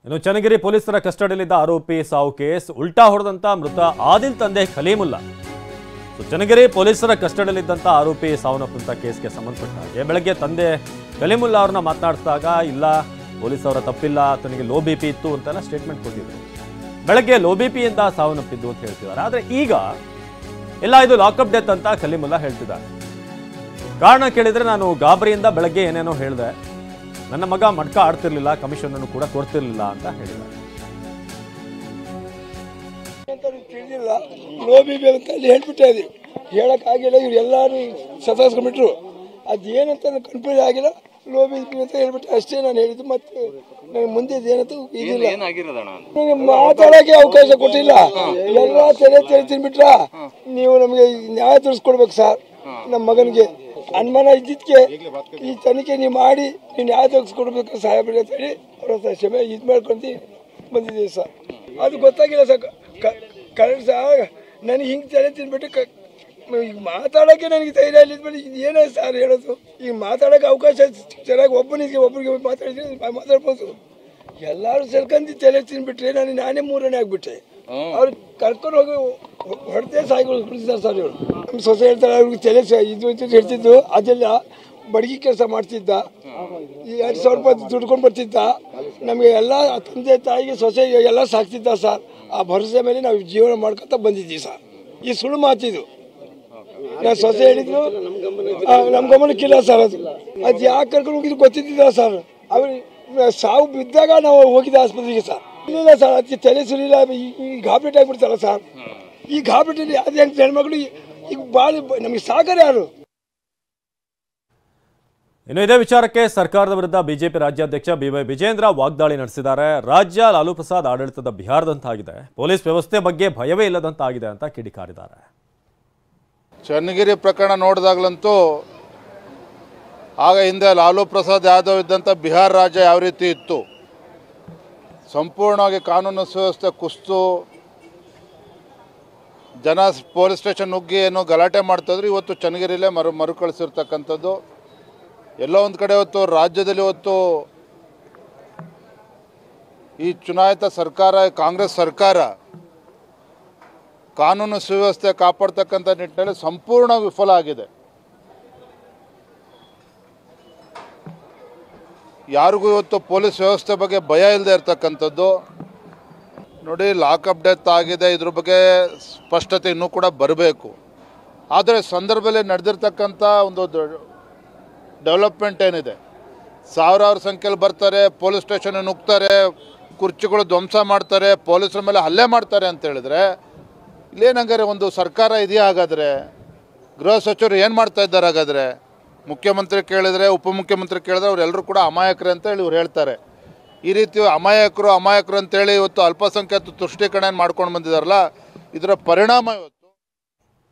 ಇನ್ನು ಚನ್ನಗಿರಿ ಪೊಲೀಸರ ಕಸ್ಟಡಿಯಲ್ಲಿದ್ದ ಆರೋಪಿ ಸಾವು ಕೇಸ್ ಉಲ್ಟಾ ಹೊಡೆದಂತ ಮೃತ ಆದಿಲ್ ತಂದೆ ಖಲೀಮುಲ್ಲಾ. ಚನ್ನಗಿರಿ ಪೊಲೀಸರ ಕಸ್ಟಡಿಯಲ್ಲಿದ್ದಂತ ಆರೋಪಿ ಸಾವನ್ನಪ್ಪಂತ ಕೇಸ್ಗೆ ಸಂಬಂಧಪಟ್ಟ ಹಾಗೆ ಬೆಳಗ್ಗೆ ತಂದೆ ಖಲೀಮುಲ್ಲಾ ಅವ್ರನ್ನ ಮಾತನಾಡಿಸಿದಾಗ ಇಲ್ಲ ಪೊಲೀಸವರ ತಪ್ಪಿಲ್ಲ, ತನಗೆ ಲೋ ಬಿಪಿ ಇತ್ತು ಅಂತೆಲ್ಲ ಸ್ಟೇಟ್ಮೆಂಟ್ ಕೊಟ್ಟಿದ್ರು. ಬೆಳಗ್ಗೆ ಲೋ ಬಿಪಿಯಿಂದ ಸಾವನ್ನಪ್ಪಿದ್ದು ಅಂತ ಹೇಳ್ತಿದ್ದಾರೆ. ಆದ್ರೆ ಈಗ ಇಲ್ಲ ಇದು ಲಾಕಪ್ ಡೆತ್ ಅಂತ ಖಲೀಮುಲ್ಲಾ ಹೇಳ್ತಿದ್ದಾರೆ. ಕಾರಣ ಕೇಳಿದ್ರೆ ನಾನು ಗಾಬರಿಯಿಂದ ಬೆಳಗ್ಗೆ ಏನೇನೋ ಹೇಳಿದೆ, ನನ್ನ ಮಗ ಮಡ್ಕ ಆಡ್ತಿರ್ಲಿಲ್ಲ, ಕಮಿಷನ್ ಅನ್ನು ಕೂಡ ಕೊಡ್ತಿರ್ಲಿಲ್ಲ ಅಂತ ಹೇಳಿದ್ದಾರೆ. ತಿಳಿದಿಲ್ಲ, ಲೋ ಬಿಪಿ ಅಂತ ಅಲ್ಲಿ ಹೇಳ್ಬಿಟ್ಟೆ, ಅದು ಹೇಳಕ್ಕಾಗಿಲ್ಲ. ಇವ್ರು ಎಲ್ಲರೂ ಸತಾಸ್ಕೊಂಡ್ಬಿಟ್ರು, ಅದೇನಂತ ಕನ್ಫ್ಯೂಸ್ ಆಗಿಲ್ಲ. ಲೋ ಬಿಪಿ ಅಂತ ಹೇಳ್ಬಿಟ್ಟು ಅಷ್ಟೇ ನಾನು ಹೇಳಿದ್ದು. ಮತ್ತೆ ನನಗೆ ಮುಂದೆ ಏನಂತ ಇದಿಲ್ಲ, ನನಗೆ ಮಾತಾಡೋಕೆ ಅವಕಾಶ ಕೊಟ್ಟಿಲ್ಲ. ಎಲ್ಲ ತೆರೆ ತಿನ್ಬಿಟ್ರ. ನೀವು ನಮಗೆ ನ್ಯಾಯ ತಿಳಿಸ್ಕೊಡ್ಬೇಕು ಸರ್. ನಮ್ಮ ಮಗನಿಗೆ ಅನುಮಾನ ಇದ್ದಿದ್ದಕ್ಕೆ ಈ ತನಿಖೆ ನೀವು ಮಾಡಿ ನೀವು ನ್ಯಾಯ ತೆಗೆಸ್ಕೊಡ್ಬೇಕು ಸಾಹೇಬ್ರಿಗೆ ಅಂತ ಹೇಳಿ ಅವ್ರ ಕ್ಷಮೆ ಇದು ಮಾಡ್ಕೊಂಡು ಬಂದಿದ್ದೀವಿ ಸರ್. ಅದು ಗೊತ್ತಾಗಿಲ್ಲ ಸರ್. ಕರೆಕ್ಟ್ ಸರ್, ನನಗೆ ಹಿಂಗೆ ತಲೆ ತಿನ್ಬಿಟ್ಟು ಈಗ ಮಾತಾಡೋಕ್ಕೆ ನನಗೆ ಧೈರ್ಯ ಇಲ್ಲಿದ್ಮೇಲೆ ಏನೇ ಸರ್ ಹೇಳೋದು. ಈಗ ಮಾತಾಡೋಕೆ ಅವಕಾಶ ಚೆನ್ನಾಗಿ ಒಬ್ಬರಿಗೆ ಮಾತಾಡ್ಬೋದು. ಎಲ್ಲರೂ ಸೇರ್ಕೊಂಡು ತಲೆ ತಿನ್ಬಿಟ್ರೆ ನಾನೇ ಮೂರನೇ ಆಗಿಬಿಟ್ಟೆ. ಅವ್ರು ಕರ್ಕೊಂಡು ಹೋಗಿ ಹೊಡೆದೇ ಸಾಯಿಗಳು ಬಿಡಿಸಿದ್ದಾರೆ ಸರ್. ಇವರು ನಮ್ಮ ಸೊಸೆ ಹೇಳ್ತಾರೆ ಅವ್ರಿಗೆ ತಲೆ ಇದು ಹೇಳ್ತಿದ್ದು, ಅದೆಲ್ಲ ಬಡಗಿ ಕೆಲಸ ಮಾಡ್ತಿದ್ದ, ಈ 2,000 ರೂಪಾಯಿ ದುಡ್ಕೊಂಡು ಬರ್ತಿದ್ದ. ನಮಗೆ ಎಲ್ಲ ತಂದೆ ತಾಯಿಗೆ ಸೊಸೆ ಎಲ್ಲ ಸಾಕ್ತಿದ್ದ ಸರ್. ಆ ಭರವಸೆ ಮೇಲೆ ನಾವು ಜೀವನ ಮಾಡ್ಕೊತ ಬಂದಿದ್ದೀವಿ ಸರ್. ಈ ಸುಳ್ಳು ಮಾತಿದು ನಾನು ಸೊಸೆ ಹೇಳಿದ್ರು ನಮ್ಮ ಗಮನಕ್ಕಿಲ್ಲ ಸರ್. ಅದು ಯಾಕೆ ಕರ್ಕೊಂಡು ಹೋಗಿದ್ದು ಗೊತ್ತಿದ್ದಿಲ್ಲ ಸರ್. ಅವ್ರು ಸಾವು ಬಿದ್ದಾಗ ನಾವು ಹೋಗಿದ್ದೆ ಆಸ್ಪತ್ರೆಗೆ ಸರ್. ಇಲ್ಲ ಸರ್, ಅದಕ್ಕೆ ತಲೆ ಸುರಿಲ್ಲ. ಈ ಗಾಬ್ಲೆಟ್ ಆಗಿಬಿಡ್ತಾರಲ್ಲ ಸರ್. ಈ ಗಾಬ್ಲೆಟಲ್ಲಿ ಅದು ಹೆಂಗೆ ಹೆಣ್ಮಕ್ಳು ಈಗ ಭಾಳ ನಮಗೆ ಸಾಕರೆ ಯಾರು. ಇನ್ನು ಇದೇ ವಿಚಾರಕ್ಕೆ ಸರ್ಕಾರದ ವಿರುದ್ಧ ಬಿಜೆಪಿ ರಾಜ್ಯಾಧ್ಯಕ್ಷ ಬಿವೈ ವಿಜೇಂದ್ರ ವಾಗ್ದಾಳಿ ನಡೆಸಿದ್ದಾರೆ. ರಾಜ್ಯ ಲಾಲು ಪ್ರಸಾದ್ ಆಡಳಿತದ ಬಿಹಾರದಂತಾಗಿದೆ, ಪೊಲೀಸ್ ವ್ಯವಸ್ಥೆ ಬಗ್ಗೆ ಭಯವೇ ಇಲ್ಲದಂತಾಗಿದೆ ಅಂತ ಕಿಡಿಕಾರಿದ್ದಾರೆ. ಚನ್ನಗಿರಿ ಪ್ರಕರಣ ನೋಡಿದಾಗಲಂತೂ ಆಗ ಹಿಂದೆ ಲಾಲು ಪ್ರಸಾದ್ ಯಾದವ್ ಇದ್ದಂಥ ಬಿಹಾರ ರಾಜ್ಯ ಯಾವ ರೀತಿ ಇತ್ತು, ಸಂಪೂರ್ಣವಾಗಿ ಕಾನೂನು ಸುವ್ಯವಸ್ಥೆ ಕುಸಿತು, ಜನ ಪೊಲೀಸ್ ಸ್ಟೇಷನ್ ನುಗ್ಗಿ ಏನೋ ಗಲಾಟೆ ಮಾಡ್ತಾಯಿದ್ರು. ಇವತ್ತು ಚನ್ನಗಿರಿಲೇ ಮರುಕಳಿಸಿರ್ತಕ್ಕಂಥದ್ದು. ಎಲ್ಲೋ ಒಂದು ಕಡೆ ಇವತ್ತು ರಾಜ್ಯದಲ್ಲಿ ಇವತ್ತು ಈ ಚುನಾಯಿತ ಸರ್ಕಾರ, ಕಾಂಗ್ರೆಸ್ ಸರ್ಕಾರ ಕಾನೂನು ಸುವ್ಯವಸ್ಥೆ ಕಾಪಾಡ್ತಕ್ಕಂಥ ನಿಟ್ಟಿನಲ್ಲಿ ಸಂಪೂರ್ಣ ವಿಫಲ ಆಗಿದೆ. ಯಾರಿಗೂ ಇವತ್ತು ಪೊಲೀಸ್ ವ್ಯವಸ್ಥೆ ಬಗ್ಗೆ ಭಯ ಇಲ್ಲದೆ ಇರ್ತಕ್ಕಂಥದ್ದು. ನೋಡಿ, ಲಾಕಪ್ ಡೆತ್ ಆಗಿದೆ, ಇದ್ರ ಬಗ್ಗೆ ಸ್ಪಷ್ಟತೆ ಇನ್ನೂ ಕೂಡ ಬರಬೇಕು. ಆದರೆ ಸಂದರ್ಭದಲ್ಲಿ ನಡೆದಿರ್ತಕ್ಕಂಥ ಒಂದು ಡೆವಲಪ್ಮೆಂಟ್ ಏನಿದೆ, ಸಾವಿರಾರು ಸಂಖ್ಯೆಯಲ್ಲಿ ಬರ್ತಾರೆ, ಪೊಲೀಸ್ ಸ್ಟೇಷನ್ ನುಗ್ತಾರೆ, ಕುರ್ಚಿಗಳು ಧ್ವಂಸ ಮಾಡ್ತಾರೆ, ಪೊಲೀಸರ ಮೇಲೆ ಹಲ್ಲೆ ಮಾಡ್ತಾರೆ ಅಂತ ಹೇಳಿದ್ರೆ ಇಲ್ಲೇನಂಗಾರೆ ಒಂದು ಸರ್ಕಾರ ಇದೆಯಾ? ಹಾಗಾದರೆ ಗೃಹ ಸಚಿವರು ಏನು ಮಾಡ್ತಾ ಇದ್ದಾರೆ? ಹಾಗಾದರೆ ಮುಖ್ಯಮಂತ್ರಿ ಕೇಳಿದರೆ, ಉಪಮುಖ್ಯಮಂತ್ರಿ ಕೇಳಿದ್ರೆ ಅವರೆಲ್ಲರೂ ಕೂಡ ಅಮಾಯಕರೇ ಅಂತ ಹೇಳಿ ಇವ್ರು ಹೇಳ್ತಾರೆ. ಈ ರೀತಿ ಅಮಾಯಕರು ಅಂತೇಳಿ ಇವತ್ತು ಅಲ್ಪಸಂಖ್ಯಾತ ತುಷ್ಟೀಕರಣ ಮಾಡ್ಕೊಂಡು ಬಂದಿದ್ದಾರಲ್ಲ, ಇದರ ಪರಿಣಾಮ ಇವತ್ತು